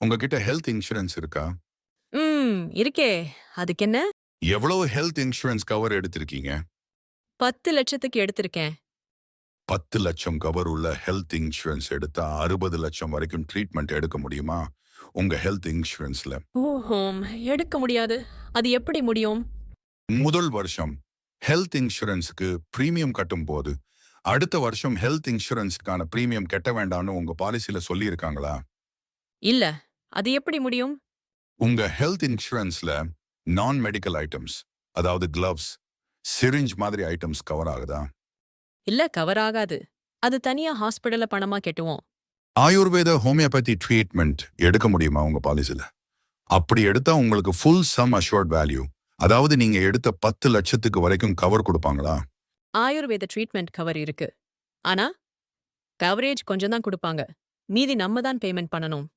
உங்ககிட்ட health insurance இருக்கா? இருக்கே. அதுக்கென்ன? எவ்வளவு ஹெல்த் இன்சூரன்ஸ் கவர் எடுத்திருக்கீங்க? 10,00,000க்கு எடுத்திருக்கேன். 10 லட்சம் கவர் உள்ள ஹெல்த் இன்சூரன்ஸ் எடுத்தா 60 லட்சம் வரைக்கும் ட்ரீட்மெண்ட் எடுக்க முடியுமா? உங்க ஹெல்த் இன்சூரன்ஸ்ல. ஓஹோம்! எடுக்க முடியாது. அது எப்படி முடியும்? முதல் வருஷம் ஹெல்த் இன்சூரன்ஸ்க்கு பிரீமியம் கட்டும்போது, அடுத்த வருஷம் ஹெல்த் இன்சூரன்ஸ்க்கான பிரீமியம் கட்ட வேண்டாம்னு உங்க பாலிசில சொல்லியிருக்காங்களா? இல்ல. அது எப்படி முடியும்? உங்க ஹெல்த் இன்சூரன்ஸ்ல நான் மெடிக்கல் ஐட்டம்ஸ், அதாவது கிளவ்ஸ், சிரிஞ்ச் மாதிரி ஐட்டம்ஸ் கவர் ஆகுதா? இல்ல கவர் ஆகாது. அது தனியா ஹாஸ்பிடல்ல பணமா கெட்டுவோம். ஆயுர்வேத ஹோமியோபதி ட்ரீட்மெண்ட் எடுக்க முடியுமா உங்க பாலிசில? அப்படி எடுத்தா உங்களுக்கு ஃபுல் சம் அஷ்யூர்ட் வேல்யூ, அதாவது நீங்க எடுத்த 10 லட்சத்துக்கு வரைக்கும் கவர் கொடுப்பாங்களா? ஆயுர்வேத ட்ரீட்மெண்ட் கவர் இருக்கு. ஆனா, கவரேஜ் கொஞ்சம் தான் குடுப்பாங்க. மீதி நம்ம தான் பேமெண்ட் பண்ணணும்.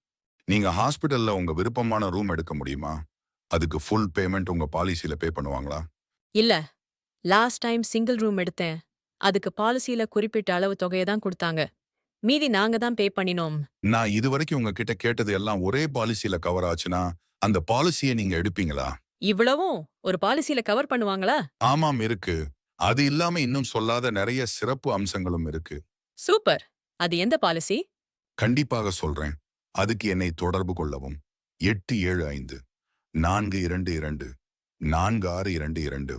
நீங்க ஹாஸ்பிடல்ல உங்க விருப்பமான ரூம் எடுக்க முடியுமா? அதுக்கு ஃபுல் பேமெண்ட் உங்க பாலிசில பே பண்ணுவாங்களா? இல்ல. லாஸ்ட் டைம் சிங்கிள் ரூம் எடுத்தேன். அதுக்கு பாலிசில குறிப்பிட்ட அளவு தொகைய தான் குடுத்தாங்க. மீதி நாங்க தான் பே பண்ணினோம். நான் இதுவரைக்கும் உங்ககிட்ட கேட்டது எல்லாம் ஒரே பாலிசில கவர் ஆச்சுன்னா, அந்த பாலிசிய நீங்க எடுப்பீங்களா? இவ்வளவும் ஒரு பாலிசில கவர் பண்ணுவாங்களா? ஆமாம் இருக்கு. அது இல்லாம இன்னும் சொல்லாத நிறைய சிறப்பு அம்சங்களும் இருக்கு. சூப்பர். அது எந்த பாலிசி? கண்டிப்பாக சொல்றேன். அதுக்கு என்னை தொடர்பு கொள்ளவும். 875 422 4622